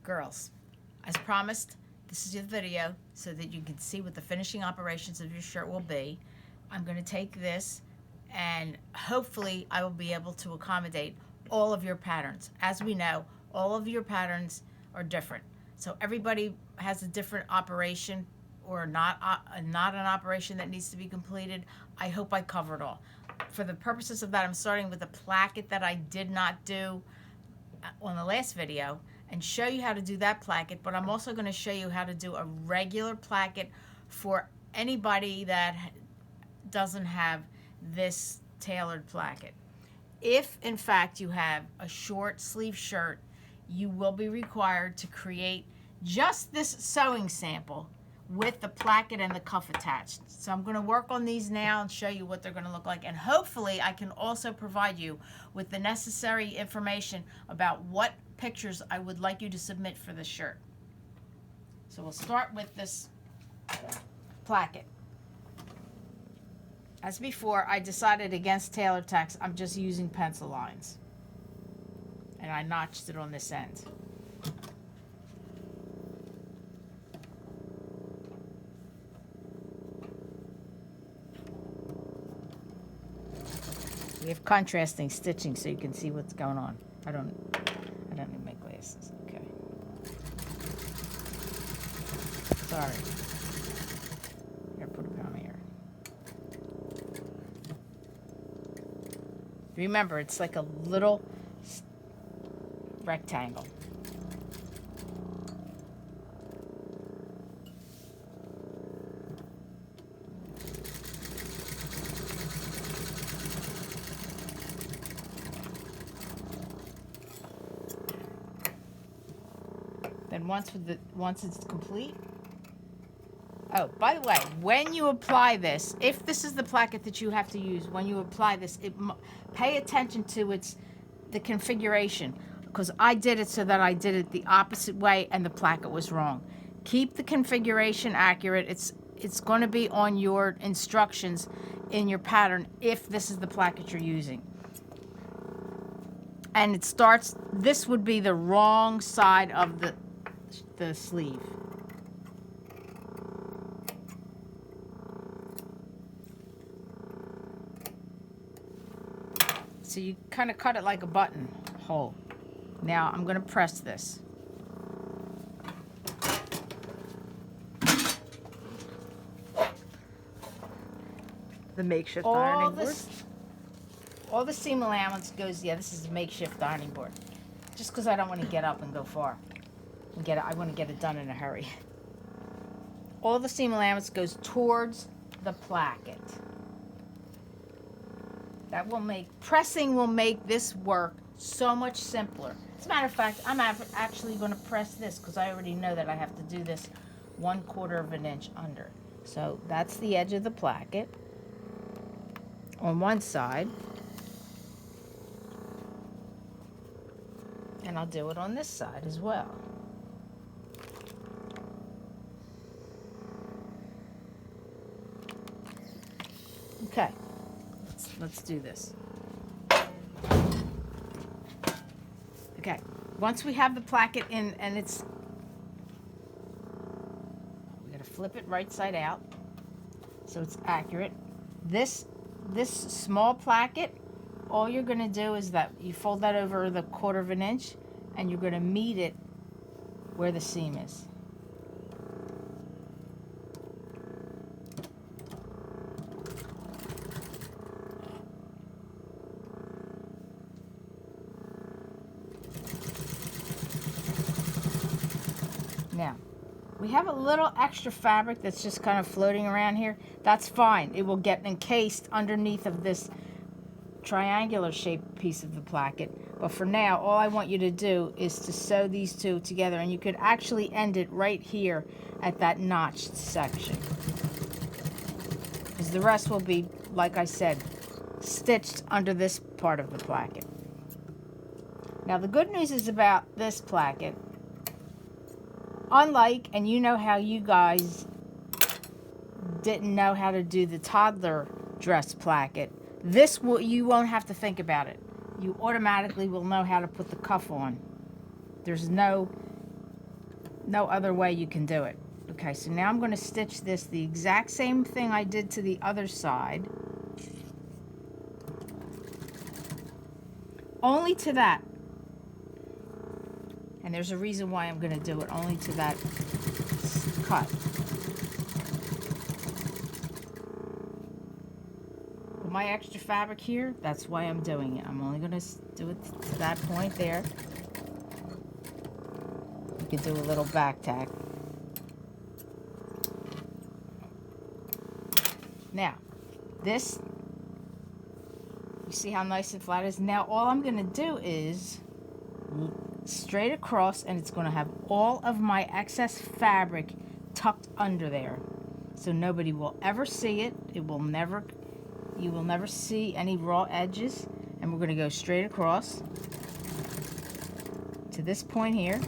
Girls, as promised, this is your video so that you can see what the finishing operations of your shirt will be. I'm going to take this and hopefully I will be able to accommodate all of your patterns. As we know, all of your patterns are different. So everybody has a different operation or not an operation that needs to be completed. I hope I covered all. For the purposes of that, I'm starting with a placket that I did not do on the last video and show you how to do that placket, but I'm also going to show you how to do a regular placket for anybody that doesn't have this tailored placket. If in fact you have a short sleeve shirt, you will be required to create just this sewing sample with the placket and the cuff attached. So I'm going to work on these now and show you what they're going to look like, and hopefully I can also provide you with the necessary information about what pictures I would like you to submit for this shirt. So we'll start with this placket. As before, I decided against Tailor Text. I'm just using pencil lines, and I notched it on this end. We have contrasting stitching so you can see what's going on. I don't need my glasses. Okay. Sorry. Here, put it on here. Remember, it's like a little rectangle. Then once it's complete. Oh, by the way, when you apply this, if this is the placket that you have to use, when you apply this, pay attention to the configuration, because I did it so that I did it the opposite way and the placket was wrong. Keep the configuration accurate. It's going to be on your instructions in your pattern if this is the placket you're using. And it starts, this would be the wrong side of the sleeve. So you kind of cut it like a button hole. Now I'm going to press this. The makeshift ironing board. All the seam allowance goes, yeah, this is a makeshift ironing board. Just because I don't want to get up and go far. I want to get it done in a hurry. All the seam allowance goes towards the placket. Pressing will make this work so much simpler. As a matter of fact, I'm actually going to press this because I already know that I have to do this 1/4 of an inch under. So that's the edge of the placket on one side. And I'll do it on this side as well. Okay, let's do this. Okay, once we have the placket in and we gotta flip it right side out so it's accurate. This small placket, all you're gonna do is that you fold that over the 1/4 of an inch and you're gonna meet it where the seam is. Now, we have a little extra fabric that's just kind of floating around here. That's fine. It will get encased underneath of this triangular shaped piece of the placket. But for now, all I want you to do is to sew these two together, and you could actually end it right here at that notched section. Because the rest will be, like I said, stitched under this part of the placket. Now, the good news is about this placket, unlike, and you know how you guys didn't know how to do the toddler dress placket, you won't have to think about it. You automatically will know how to put the cuff on. There's no No other way you can do it. Okay, so now I'm going to stitch this the exact same thing I did to the other side. Only to that. And there's a reason why I'm going to do it only to that cut. With my extra fabric here, that's why I'm doing it. I'm only going to do it to that point there. You could do a little back tack. Now, this, you see how nice and flat it is? Now all I'm going to do is straight across, and it's going to have all of my excess fabric tucked under there. So nobody will ever see it. You will never see any raw edges. And we're going to go straight across to this point here.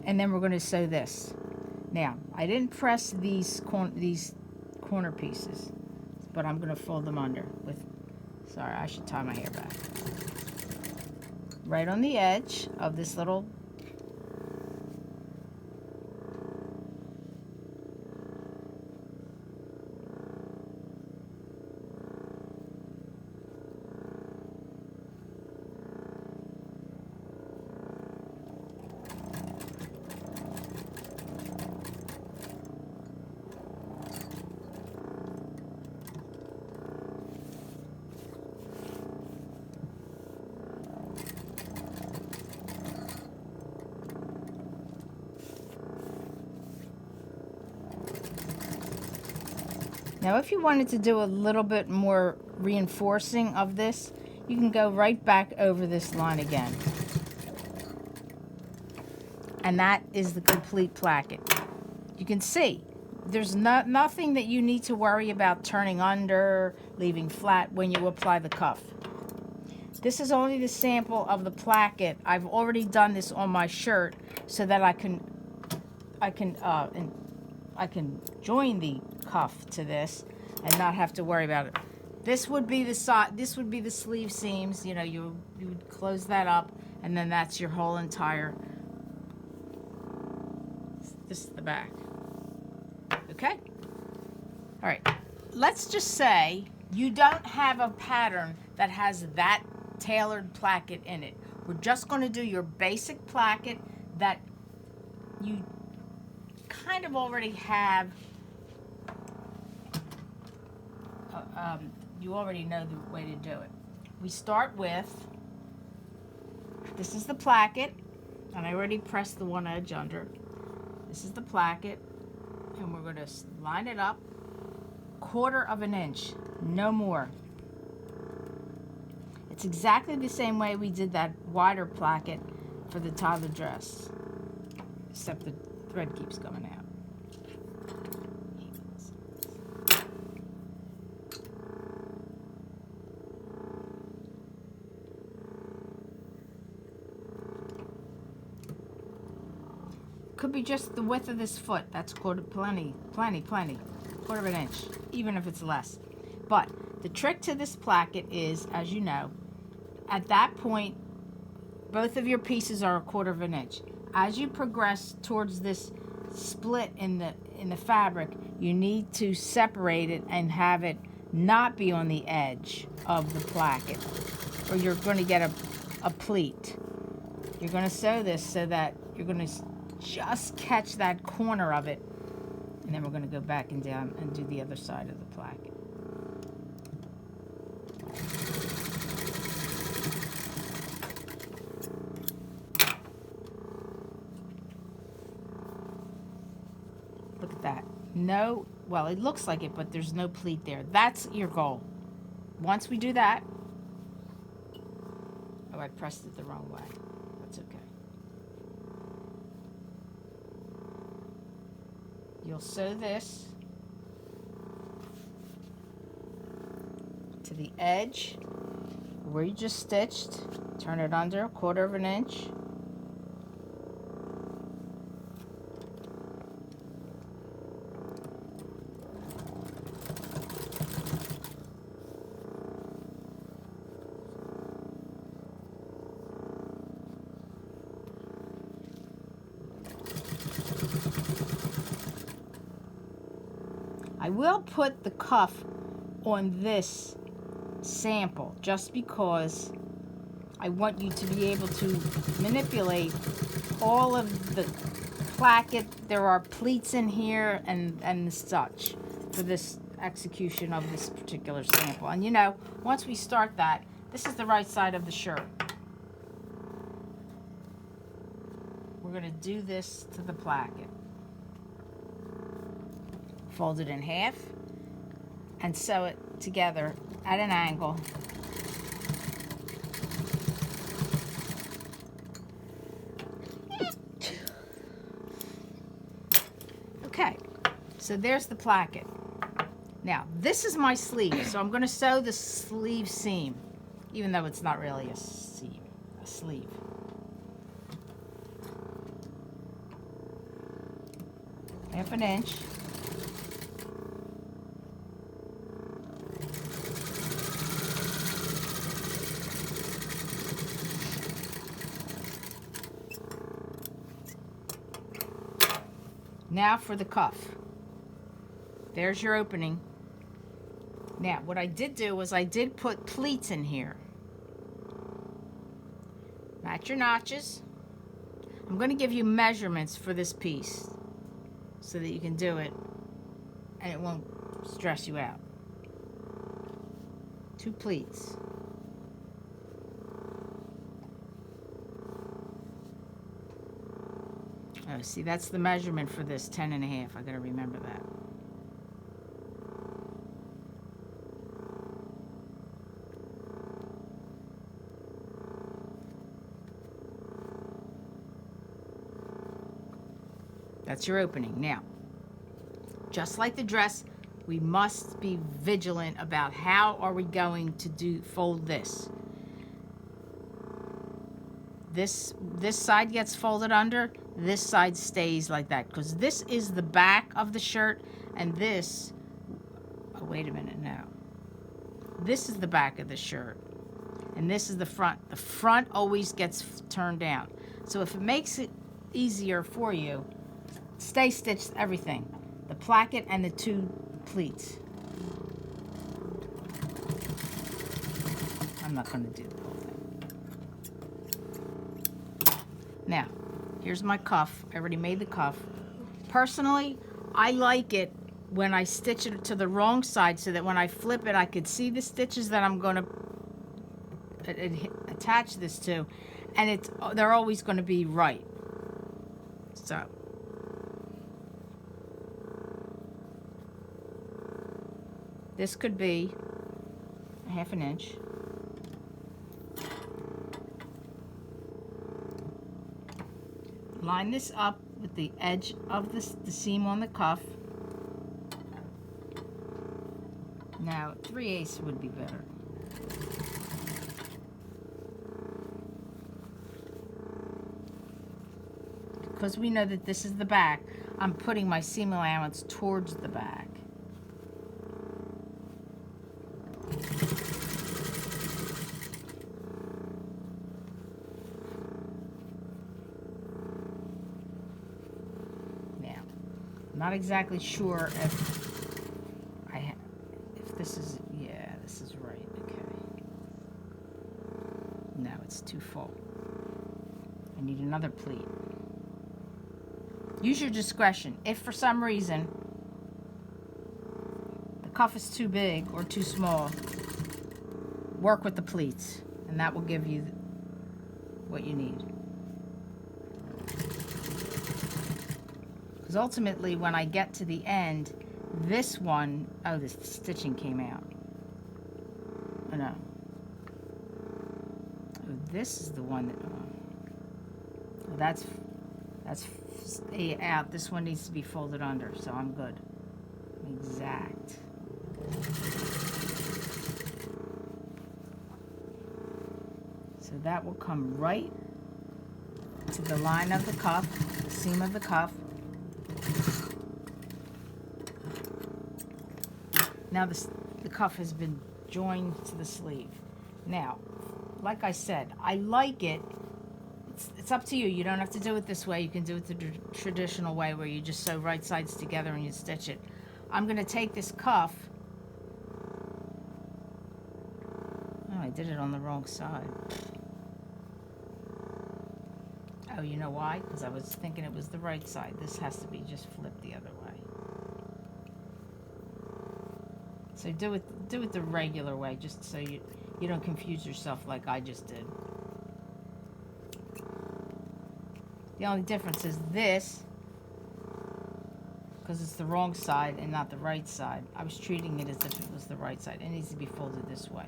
And then we're going to sew this. Now, I didn't press these corner pieces, but I'm going to fold them under with, sorry, I should tie my hair back. Right on the edge of this little Now, if you wanted to do a little bit more reinforcing of this, you can go right back over this line again. And that is the complete placket. You can see there's nothing that you need to worry about turning under, leaving flat when you apply the cuff. This is only the sample of the placket. I've already done this on my shirt so that I can join the cuff to this and not have to worry about it. This would be the side. This would be the sleeve seams. You know, you would close that up, and then that's your whole entire. This is the back. Okay. All right. Let's just say you don't have a pattern that has that tailored placket in it. We're just going to do your basic placket that you kind of already have. You already know the way to do it. We start with, this is the placket, and I already pressed the one edge under. This is the placket, and we're going to line it up 1/4 inch, no more. It's exactly the same way we did that wider placket for the toddler dress, except the thread keeps coming out. Could be just the width of this foot. That's plenty. 1/4 inch, even if it's less. But the trick to this placket is, as you know, at that point, both of your pieces are 1/4 inch. As you progress towards this split in the fabric, you need to separate it and have it not be on the edge of the placket, or you're going to get a pleat. You're going to sew this so that you're going to just catch that corner of it, and then we're going to go back and down and do the other side of the placket. Look at that. No, well, it looks like it, but there's no pleat there. That's your goal. Once we do that, oh, I pressed it the wrong way. That's okay. You'll sew this to the edge where you just stitched. Turn it under 1/4 inch. I will put the cuff on this sample just because I want you to be able to manipulate all of the placket. There are pleats in here and such for this execution of this particular sample. And you know, once we start that, this is the right side of the shirt. We're going to do this to the placket. Fold it in half and sew it together at an angle. Okay, so there's the placket. Now, this is my sleeve, so I'm going to sew the sleeve seam, even though it's not really a seam, a sleeve. Half an inch. Now for the cuff. There's your opening. Now, what I did do was I did put pleats in here. Match your notches. I'm going to give you measurements for this piece so that you can do it and it won't stress you out. 2 pleats. Oh, see, that's the measurement for this, 10.5. I gotta remember that. That's your opening. Now, just like the dress, we must be vigilant about how are we going to fold this. This side gets folded under, this side stays like that, because this is the back of the shirt, and this, oh, wait a minute, no. This is the back of the shirt, and this is the front. The front always gets turned down. So if it makes it easier for you, stay stitched everything. The placket and the 2 pleats. I'm not going to do the whole thing. Now, here's my cuff. I already made the cuff. Personally, I like it when I stitch it to the wrong side so that when I flip it, I could see the stitches that I'm going to attach this to, and they're always going to be right. So, this could be a half an inch. Line this up with the edge of the seam on the cuff. Now, 3/8 would be better. Because we know that this is the back, I'm putting my seam allowance towards the back. Not exactly sure if this is, yeah, this is right. Okay. No, it's too full. I need another pleat. Use your discretion. If for some reason the cuff is too big or too small, work with the pleats, and that will give you what you need. Because ultimately, when I get to the end, this one, oh, the stitching came out. Oh, no. Oh, this is the one that, oh, that's out. This one needs to be folded under, so I'm good. Exact. So that will come right to the line of the cuff, the seam of the cuff. Now the cuff has been joined to the sleeve. Now, like I said, I like it. It's up to you. You don't have to do it this way. You can do it the traditional way where you just sew right sides together and you stitch it. I'm going to take this cuff. Oh, I did it on the wrong side. Oh, you know why? Because I was thinking it was the right side. This has to be just flipped the other way. So do it the regular way, just so you don't confuse yourself like I just did. The only difference is this, because it's the wrong side and not the right side. I was treating it as if it was the right side. It needs to be folded this way.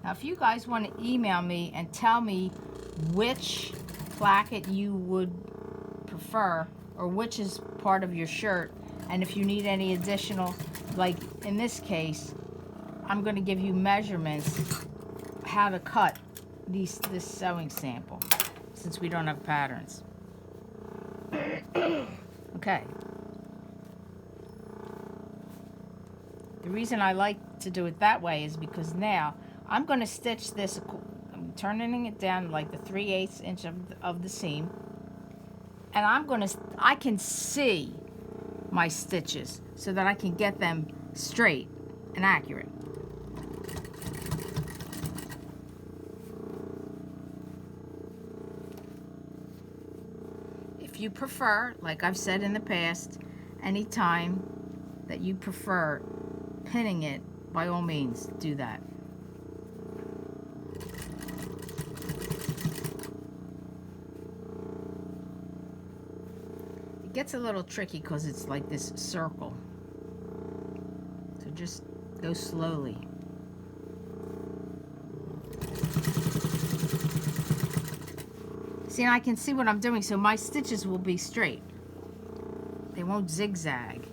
Now, if you guys want to email me and tell me which placket you would prefer, or which is part of your shirt, and if you need any additional, like in this case, I'm going to give you measurements how to cut this sewing sample, since we don't have patterns. Okay. The reason I like to do it that way is because now I'm going to stitch this. I'm turning it down like the 3/8 inch of the seam, and I can see my stitches so that I can get them straight and accurate. If you prefer, like I've said in the past, any time that you prefer pinning it, by all means do that. It gets a little tricky because it's like this circle, so just go slowly. See, and I can see what I'm doing, so my stitches will be straight. They won't zigzag.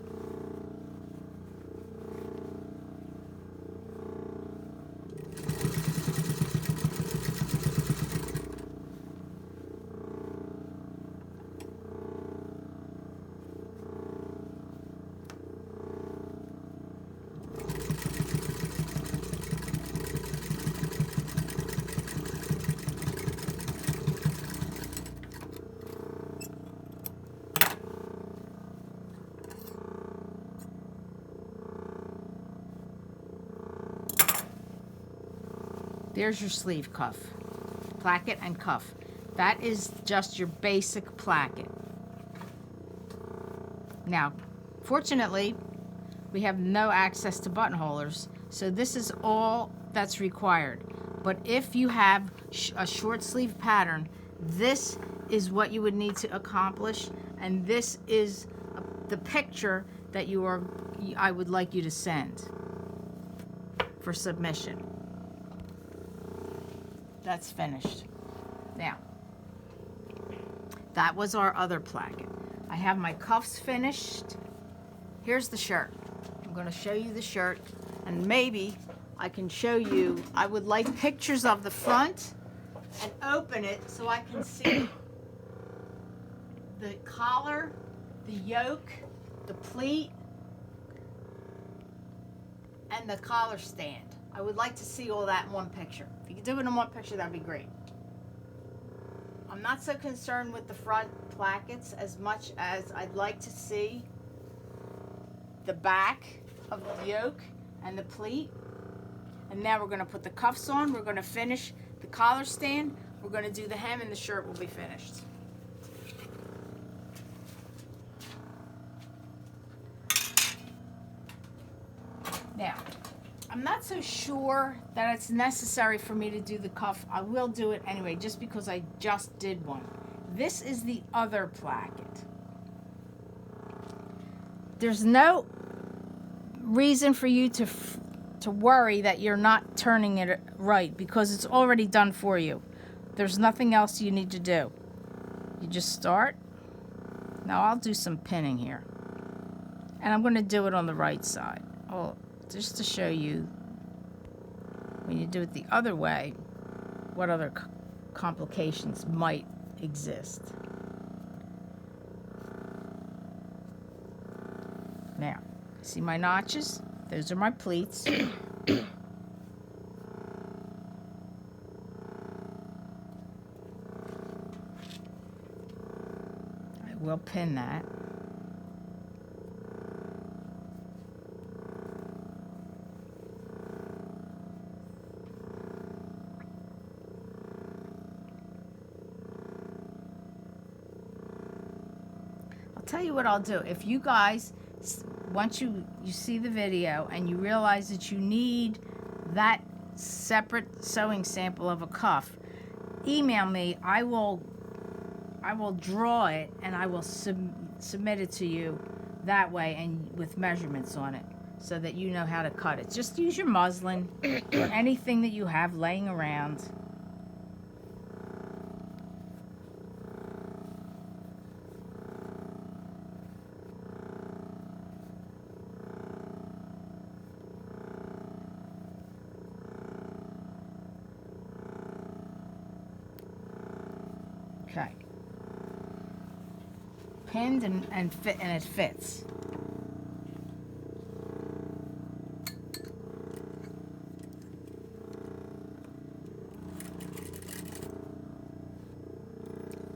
There's your sleeve cuff, placket and cuff. That is just your basic placket. Now, fortunately, we have no access to buttonholers, so this is all that's required. But if you have a short sleeve pattern, this is what you would need to accomplish, and this is the picture that I would like you to send for submission. That's finished. Now, that was our other placket. I have my cuffs finished. Here's the shirt. I'm going to show you the shirt, and maybe I can show you. I would like pictures of the front and open it so I can see the collar, the yoke, the pleat, and the collar stand. I would like to see all that in one picture. If you could do it in one picture, that'd be great. I'm not so concerned with the front plackets as much as I'd like to see the back of the yoke and the pleat. And now we're going to put the cuffs on. We're going to finish the collar stand. We're going to do the hem, and the shirt will be finished. Now, I'm not so sure that it's necessary for me to do the cuff. I will do it anyway, just because I just did one. This is the other placket. There's no reason for you to worry that you're not turning it right, because it's already done for you. There's nothing else you need to do. You just start. Now I'll do some pinning here, and I'm going to do it on the right side. Oh, just to show you, when you do it the other way, what other complications might exist. Now, see my notches? Those are my pleats. I will pin that. Tell you what I'll do. If you guys, once you see the video and you realize that you need that separate sewing sample of a cuff, email me. I will draw it and I will submit it to you that way and with measurements on it so that you know how to cut it. Just use your muslin or anything that you have laying around. Okay. Pinned and it fits.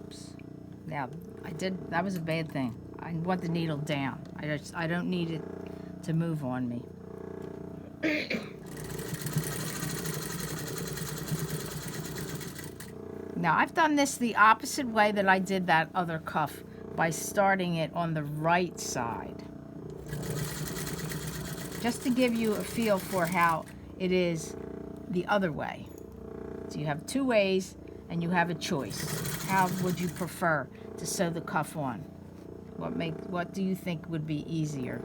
Oops. Now, that was a bad thing. I want the needle down. I don't need it to move on me. Now, I've done this the opposite way that I did that other cuff by starting it on the right side. Just to give you a feel for how it is the other way. So you have two ways and you have a choice. How would you prefer to sew the cuff on? What do you think would be easier?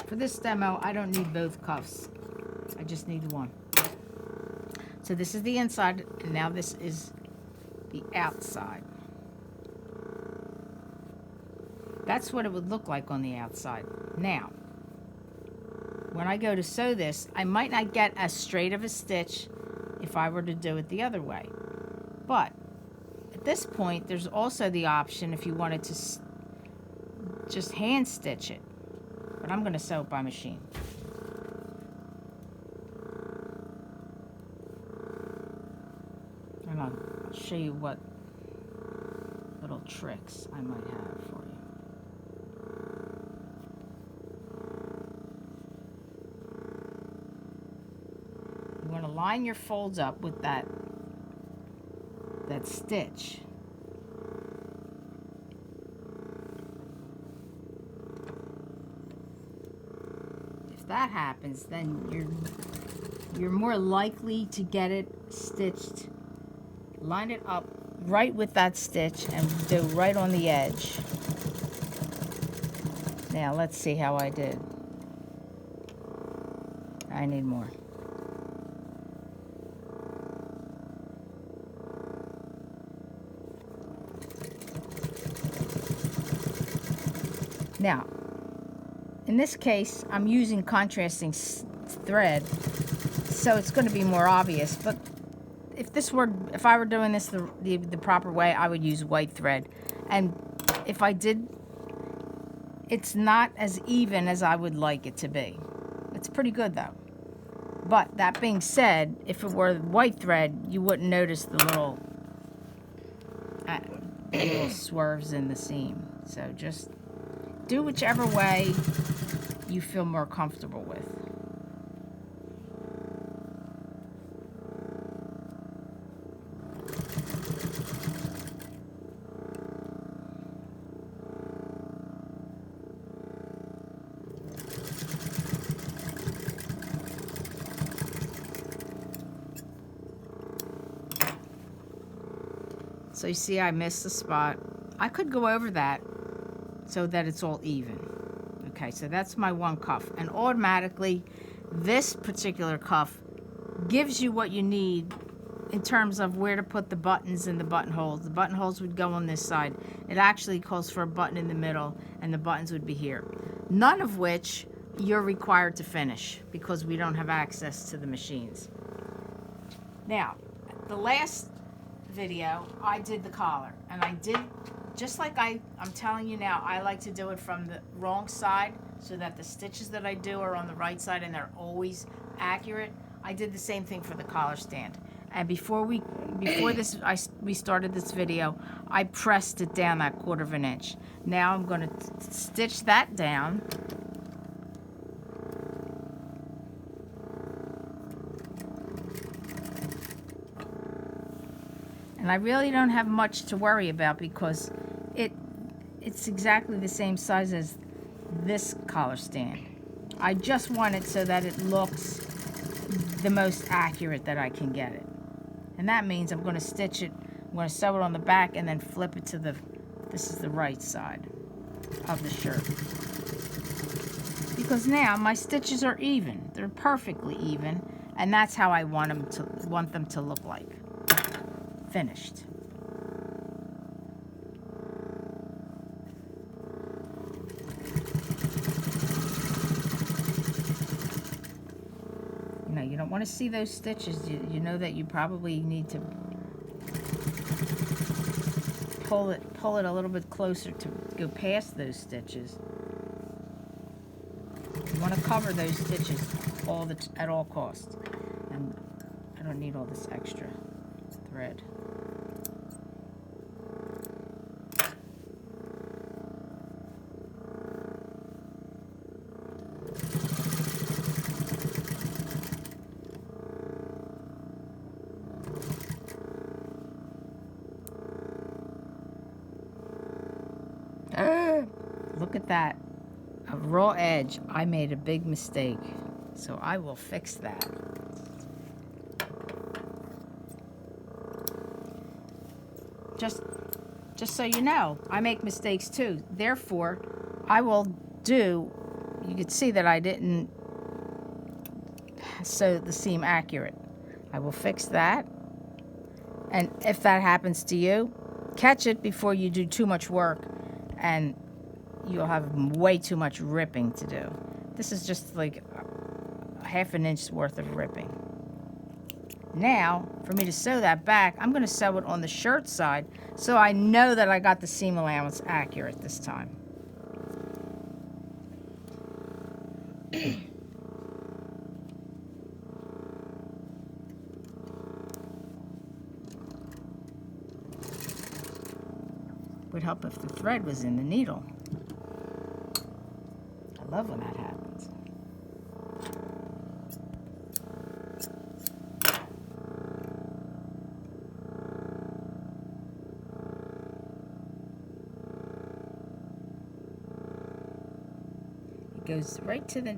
For this demo, I don't need both cuffs. I just need one. So this is the inside, and now this is the outside. That's what it would look like on the outside. Now, when I go to sew this, I might not get as straight of a stitch if I were to do it the other way. But at this point, there's also the option if you wanted to just hand stitch it. But I'm going to sew it by machine. And I'll show you what little tricks I might have for you. You want to line your folds up with that stitch. That happens, then you're more likely to get it stitched. Line it up right with that stitch and do right on the edge. Now let's see how I did. I need more. Now, in this case, I'm using contrasting thread, so it's going to be more obvious. But if I were doing this the proper way, I would use white thread. And if I did, it's not as even as I would like it to be. It's pretty good though. But that being said, if it were white thread, you wouldn't notice the little swerves in the seam. So just do whichever way you feel more comfortable with. So you see I missed the spot. I could go over that so that it's all even. Okay, so that's my one cuff. And automatically, this particular cuff gives you what you need in terms of where to put the buttons and the buttonholes. The buttonholes would go on this side. It actually calls for a button in the middle, and the buttons would be here. None of which you're required to finish because we don't have access to the machines. Now, the last video, I did the collar, and I did, just like I'm telling you now, I like to do it from the wrong side so that the stitches that I do are on the right side and they're always accurate. I did the same thing for the collar stand. And before we started this video, I pressed it down that 1/4 of an inch. Now I'm going to stitch that down. And I really don't have much to worry about because it's exactly the same size as this collar stand. I just want it so that it looks the most accurate that I can get it. And that means I'm going to stitch it, I'm going to sew it on the back and then flip it to this is the right side of the shirt. Because now my stitches are even. They're perfectly even. And that's how I want them to look like. Finished. You don't want to see those stitches. You know that you probably need to pull it a little bit closer to go past those stitches. You want to cover those stitches at all costs. And I don't need all this extra thread. Look at that. A raw edge. I made a big mistake. So I will fix that. Just so you know, I make mistakes too. Therefore, I will do, you can see that I didn't sew the seam accurate. I will fix that. And if that happens to you, catch it before you do too much work and you'll have way too much ripping to do. This is just like a 1/2 inch worth of ripping. Now, for me to sew that back, I'm going to sew it on the shirt side so I know that I got the seam allowance accurate this time. Would help if the thread was in the needle. I love when that happens. It goes right to the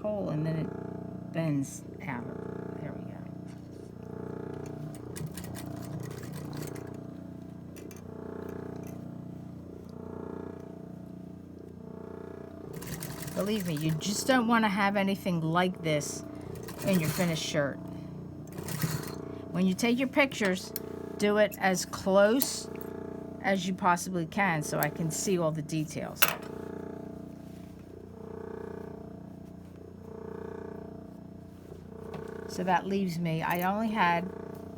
hole and then it bends out. There we go. Believe me, you just don't want to have anything like this in your finished shirt. When you take your pictures, do it as close as you possibly can so I can see all the details. So that leaves me, I only had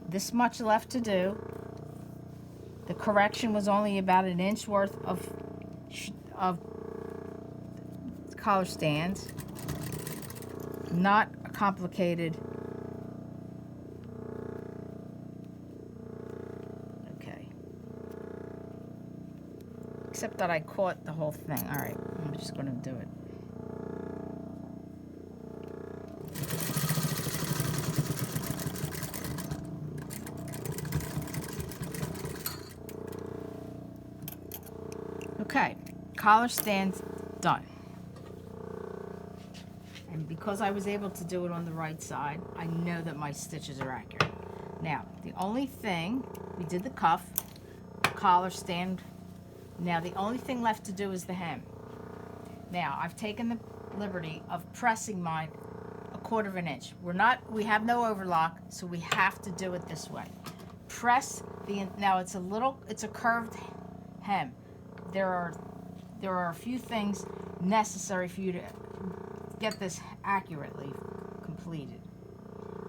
this much left to do. The correction was only about 1 inch worth of collar stands. Not complicated. Okay. Except that I caught the whole thing. All right, I'm just going to do it. Okay, collar stand done. And because I was able to do it on the right side, I know that my stitches are accurate. Now, the only thing, we did the cuff, collar stand. Now, the only thing left to do is the hem. Now, I've taken the liberty of pressing mine 1/4 inch. We have no overlock, so we have to do it this way. Press now it's a curved hem. There are a few things necessary for you to get this accurately completed.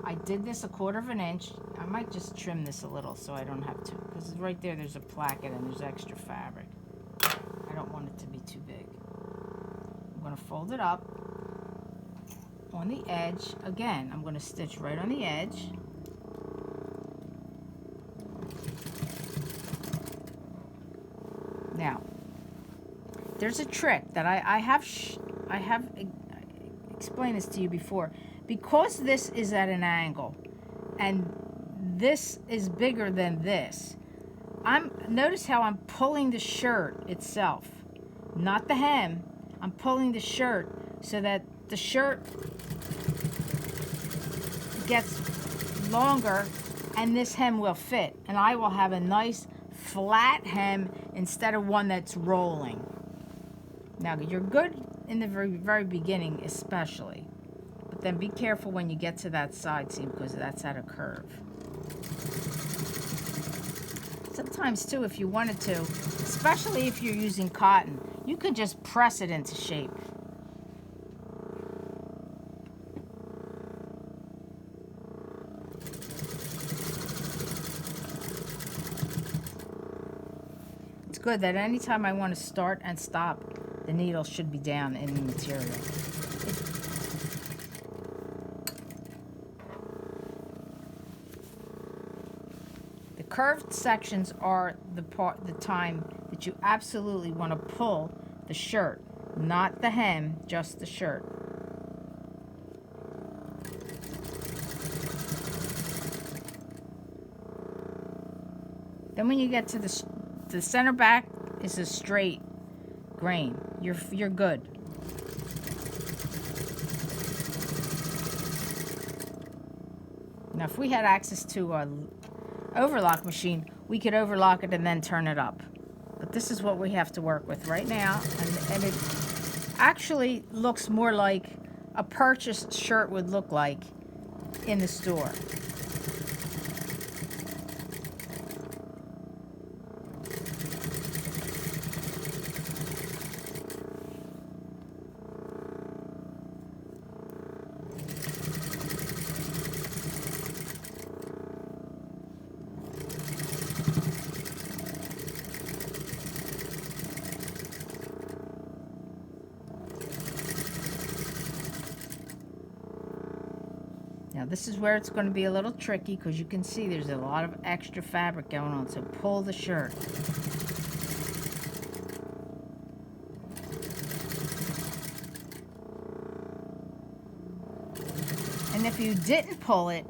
I did this 1/4 inch. I might just trim this a little so I don't have to, because right there's a placket and there's extra fabric. I don't want it to be too big. I'm going to fold it up on the edge. Again, I'm going to stitch right on the edge. Now, there's a trick that I have explained this to you before. Because this is at an angle and this is bigger than this, notice how I'm pulling the shirt itself, not the hem. I'm pulling the shirt so that the shirt gets longer and this hem will fit, and I will have a nice flat hem instead of one that's rolling. Now, you're good in the very, very beginning, especially, but then be careful when you get to that side seam, because that's at a curve. Sometimes too, if you wanted to, especially if you're using cotton, you could just press it into shape. It's good that anytime I want to start and stop, the needle should be down in the material. The curved sections are the time that you absolutely want to pull the shirt, not the hem, just the shirt. Then when you get to the center back is a straight grain. You're good. Now, if we had access to an overlock machine, we could overlock it and then turn it up. But this is what we have to work with right now, and it actually looks more like a purchased shirt would look like in the store. Now this is where it's going to be a little tricky, because you can see there's a lot of extra fabric going on, so pull the shirt. And if you didn't pull it,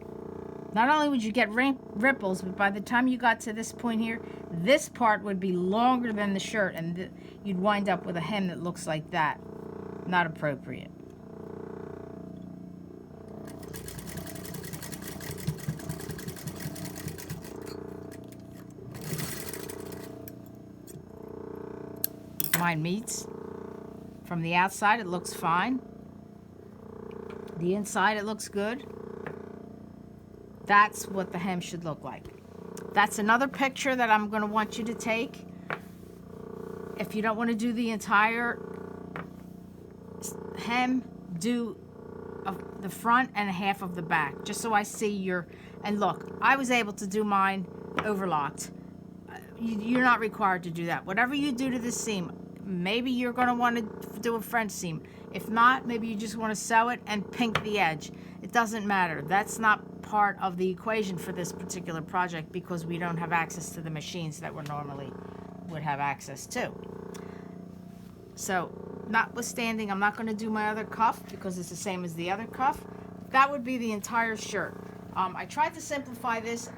not only would you get ripples, but by the time you got to this point here, this part would be longer than the shirt, and you'd wind up with a hem that looks like that. Not appropriate. Mine meets. From the outside, it looks fine. The inside, it looks good. That's what the hem should look like. That's another picture that I'm going to want you to take. If you don't want to do the entire hem, do the front and half of the back, just so I see your... And look, I was able to do mine overlocked. You're not required to do that. Whatever you do to this seam, maybe you're going to want to do a French seam. If not, maybe you just want to sew it and pink the edge. It doesn't matter. That's not part of the equation for this particular project, because we don't have access to the machines that we normally would have access to. So, notwithstanding, I'm not going to do my other cuff because it's the same as the other cuff. That would be the entire shirt. I tried to simplify this.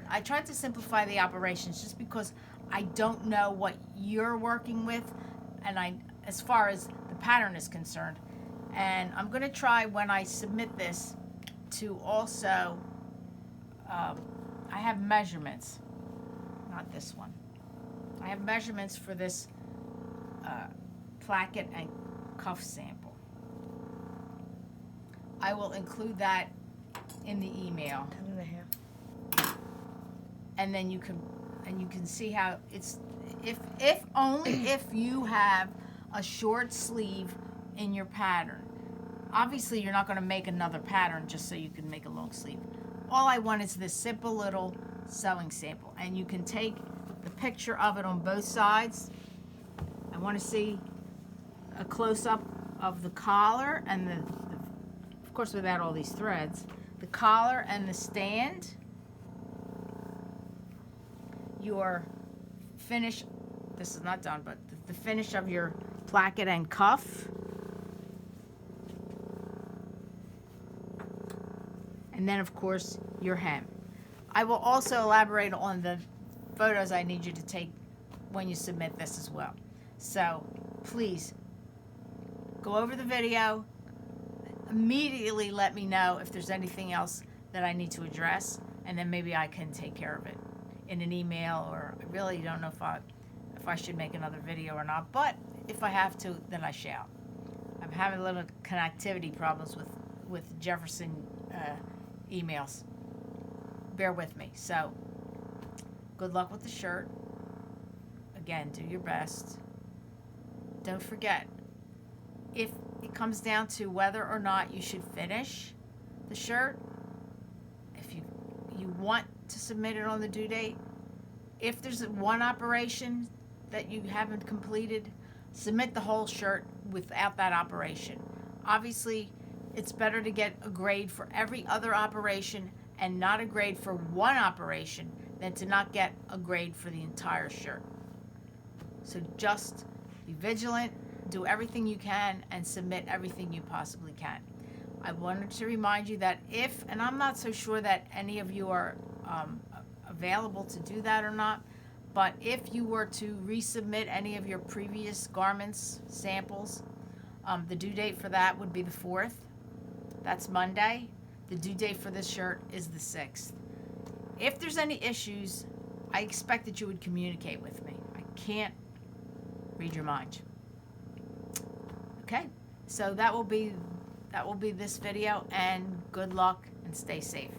I tried to simplify the operations just because I don't know what you're working with, and as far as the pattern is concerned. And I'm going to try, when I submit this, to also, I have measurements, not this one. I have measurements for this placket and cuff sample. I will include that in the email. 10.5. And then you can see how it's, if only if you have a short sleeve in your pattern. Obviously you're not going to make another pattern just so you can make a long sleeve. All I want is this simple little sewing sample, and you can take the picture of it on both sides. I want to see a close-up of the collar and the, of course without all these threads, the collar and the stand. Your finish, this is not done, but the finish of your placket and cuff. And then of course your hem. I will also elaborate on the photos I need you to take when you submit this as well. So please go over the video, immediately let me know if there's anything else that I need to address, and then maybe I can take care of it in an email, or I really don't know if I should make another video or not, but if I have to, then I shall. I'm having a little connectivity problems with Jefferson emails. Bear with me. So good luck with the shirt. Again, do your best. Don't forget, if it comes down to whether or not you should finish the shirt, if you want to submit it on the due date, if there's one operation that you haven't completed, submit the whole shirt without that operation. Obviously, it's better to get a grade for every other operation and not a grade for one operation than to not get a grade for the entire shirt. So just be vigilant, do everything you can, and submit everything you possibly can. I wanted to remind you that if, and I'm not so sure that any of you are available to do that or not, but if you were to resubmit any of your previous garments samples, the due date for that would be the 4th. That's Monday. The due date for this shirt is the 6th. If there's any issues, I expect that you would communicate with me. I can't read your mind. Okay, so that will be this video, and good luck and stay safe.